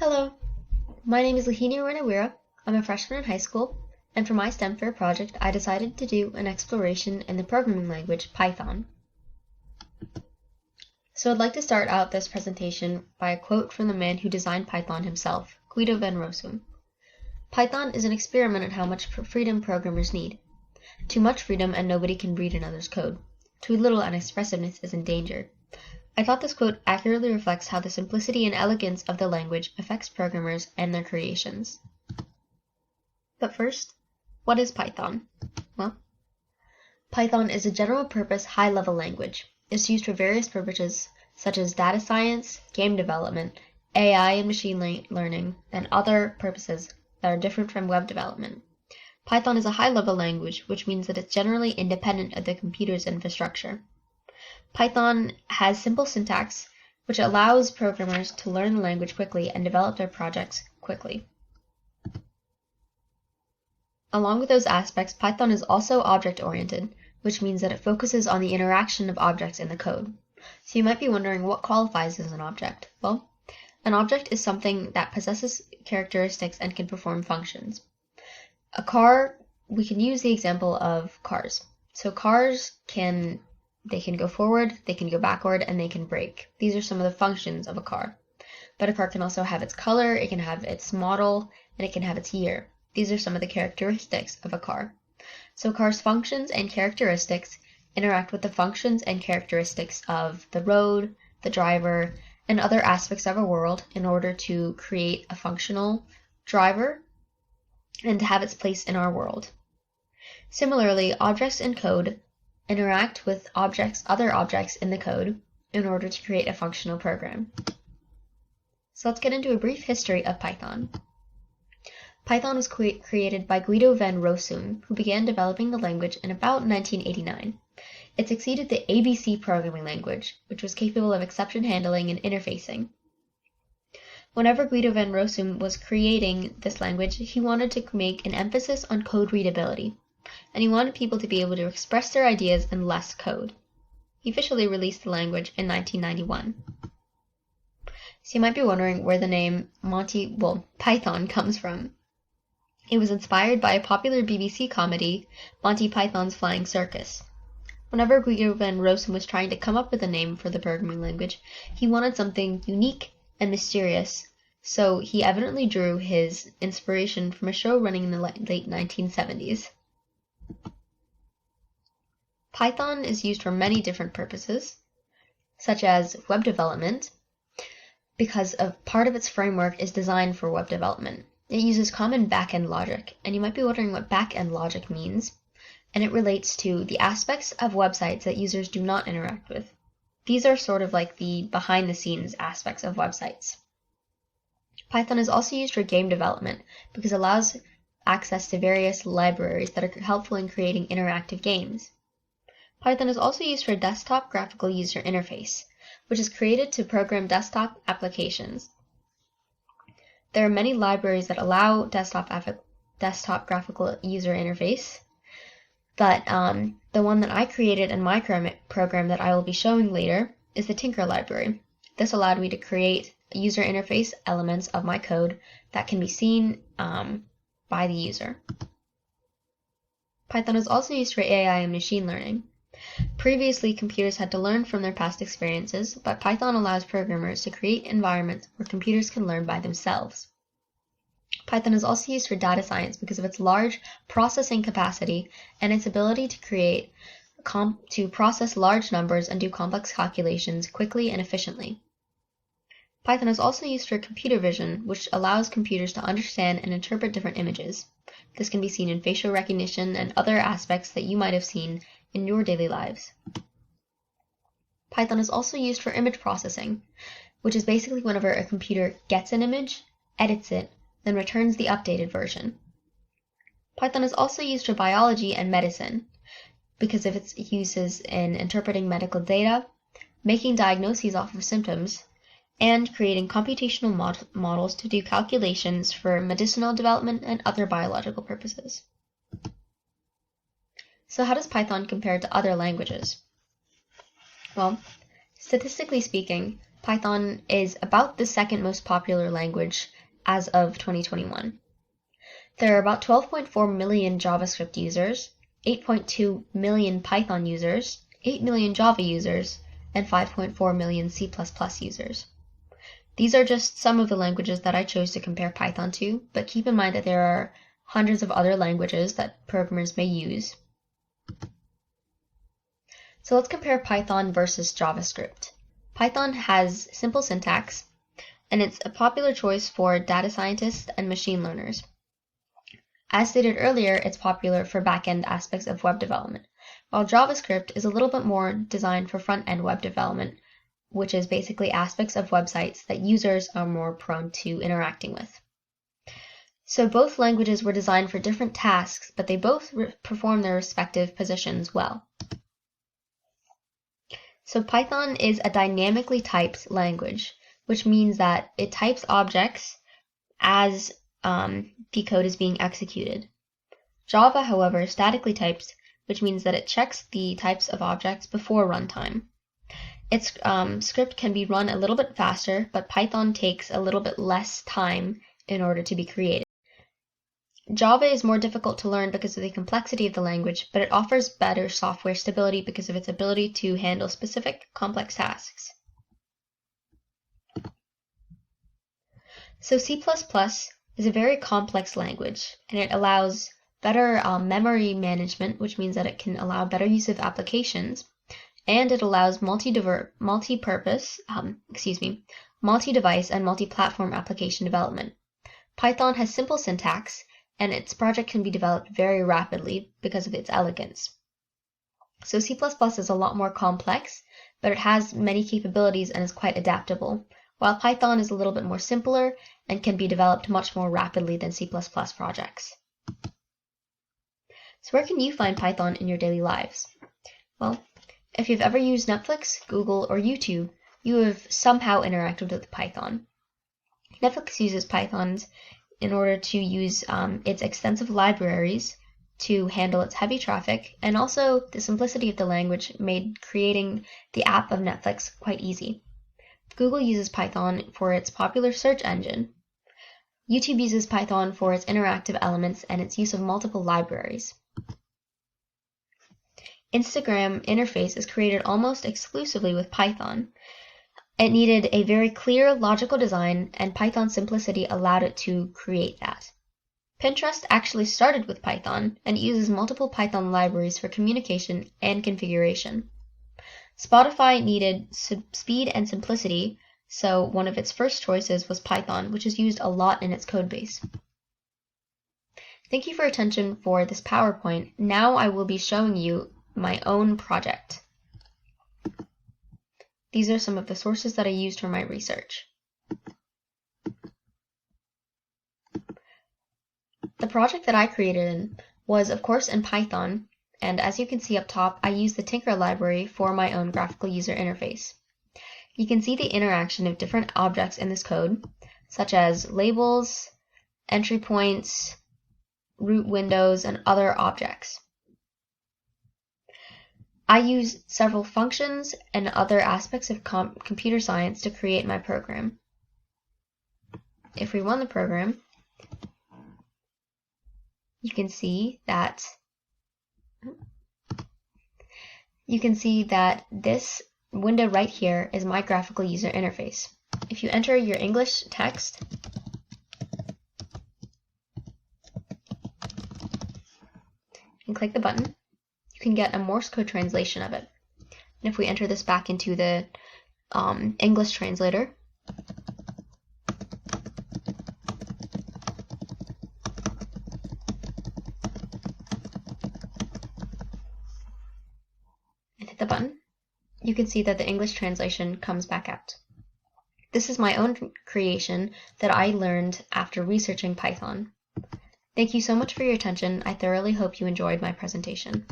Hello, my name is Lihini Ranaweera. I'm a freshman in high school, and for my STEM Fair project, I decided to do an exploration in the programming language Python. So I'd like to start out this presentation by a quote from the man who designed Python himself, Guido van Rossum. Python is an experiment in how much freedom programmers need. Too much freedom and nobody can read another's code. Too little and expressiveness is in danger. I thought this quote accurately reflects how the simplicity and elegance of the language affects programmers and their creations. But first, what is Python? Well, Python is a general-purpose, high-level language. It's used for various purposes such as data science, game development, AI and machine learning, and other purposes that are different from web development. Python is a high-level language, which means that it's generally independent of the computer's infrastructure. Python has simple syntax, which allows programmers to learn the language quickly and develop their projects quickly. Along with those aspects, Python is also object-oriented, which means that it focuses on the interaction of objects in the code. So you might be wondering what qualifies as an object. Well, an object is something that possesses characteristics and can perform functions. A car, we can use the example of cars. So cars can go forward, they can go backward, and they can brake. These are some of the functions of a car. But a car can also have its color, it can have its model, and it can have its year. These are some of the characteristics of a car. So a car's functions and characteristics interact with the functions and characteristics of the road, the driver, and other aspects of our world in order to create a functional driver and to have its place in our world. Similarly, objects in code interact with other objects in the code in order to create a functional program. So let's get into a brief history of Python. Python was created by Guido van Rossum, who began developing the language in about 1989. It succeeded the ABC programming language, which was capable of exception handling and interfacing. Whenever Guido van Rossum was creating this language, he wanted to make an emphasis on code readability, and he wanted people to be able to express their ideas in less code. He officially released the language in 1991. So you might be wondering where the name Python comes from. It was inspired by a popular BBC comedy, Monty Python's Flying Circus. Whenever Guido van Rossum was trying to come up with a name for the programming language, he wanted something unique and mysterious, so he evidently drew his inspiration from a show running in the late 1970s. Python is used for many different purposes, such as web development, because part of its framework is designed for web development. It uses common back-end logic, and you might be wondering what back-end logic means, and it relates to the aspects of websites that users do not interact with. These are sort of like the behind-the-scenes aspects of websites. Python is also used for game development because it allows access to various libraries that are helpful in creating interactive games. Python is also used for desktop graphical user interface, which is created to program desktop applications. There are many libraries that allow desktop graphical user interface, but the one that I created in my program that I will be showing later is the Tinker library. This allowed me to create user interface elements of my code that can be seen by the user. Python is also used for AI and machine learning. Previously, computers had to learn from their past experiences, but Python allows programmers to create environments where computers can learn by themselves. Python is also used for data science because of its large processing capacity and its ability to process large numbers and do complex calculations quickly and efficiently. Python is also used for computer vision, which allows computers to understand and interpret different images. This can be seen in facial recognition and other aspects that you might have seen in your daily lives. Python is also used for image processing, which is basically whenever a computer gets an image, edits it, then returns the updated version. Python is also used for biology and medicine because of its uses in interpreting medical data, making diagnoses off of symptoms, and creating computational models to do calculations for medicinal development and other biological purposes. So how does Python compare to other languages? Well, statistically speaking, Python is about the second most popular language as of 2021. There are about 12.4 million JavaScript users, 8.2 million Python users, 8 million Java users, and 5.4 million C++ users. These are just some of the languages that I chose to compare Python to, but keep in mind that there are hundreds of other languages that programmers may use. So let's compare Python versus JavaScript. Python has simple syntax, and it's a popular choice for data scientists and machine learners. As stated earlier, it's popular for back-end aspects of web development, while JavaScript is a little bit more designed for front-end web development, which is basically aspects of websites that users are more prone to interacting with. So both languages were designed for different tasks, but they both perform their respective positions well. So Python is a dynamically typed language, which means that it types objects as the code is being executed. Java, however, statically types, which means that it checks the types of objects before runtime. Its script can be run a little bit faster, but Python takes a little bit less time in order to be created. Java is more difficult to learn because of the complexity of the language, but it offers better software stability because of its ability to handle specific complex tasks. So C++ is a very complex language, and it allows better memory management, which means that it can allow better use of applications, and it allows multi-device and multi-platform application development. Python has simple syntax, and its project can be developed very rapidly because of its elegance. So C++ is a lot more complex, but it has many capabilities and is quite adaptable, while Python is a little bit more simpler and can be developed much more rapidly than C++ projects. So where can you find Python in your daily lives? Well, if you've ever used Netflix, Google, or YouTube, you have somehow interacted with Python. Netflix uses Python in order to use its extensive libraries to handle its heavy traffic, and also the simplicity of the language made creating the app of Netflix quite easy. Google uses Python for its popular search engine. YouTube uses Python for its interactive elements and its use of multiple libraries. Instagram interface is created almost exclusively with Python. It needed a very clear, logical design, and Python's simplicity allowed it to create that. Pinterest actually started with Python, and it uses multiple Python libraries for communication and configuration. Spotify needed speed and simplicity, so one of its first choices was Python, which is used a lot in its codebase. Thank you for your attention for this PowerPoint. Now I will be showing you my own project. These are some of the sources that I used for my research. The project that I created was, of course, in Python, and as you can see up top, I used the Tinker library for my own graphical user interface. You can see the interaction of different objects in this code, such as labels, entry points, root windows, and other objects. I used several functions and other aspects of computer science to create my program. If we run the program, you can see that this window right here is my graphical user interface. If you enter your English text and click the button, you can get a Morse code translation of it. And if we enter this back into the English translator, and hit the button, you can see that the English translation comes back out. This is my own creation that I learned after researching Python. Thank you so much for your attention. I thoroughly hope you enjoyed my presentation.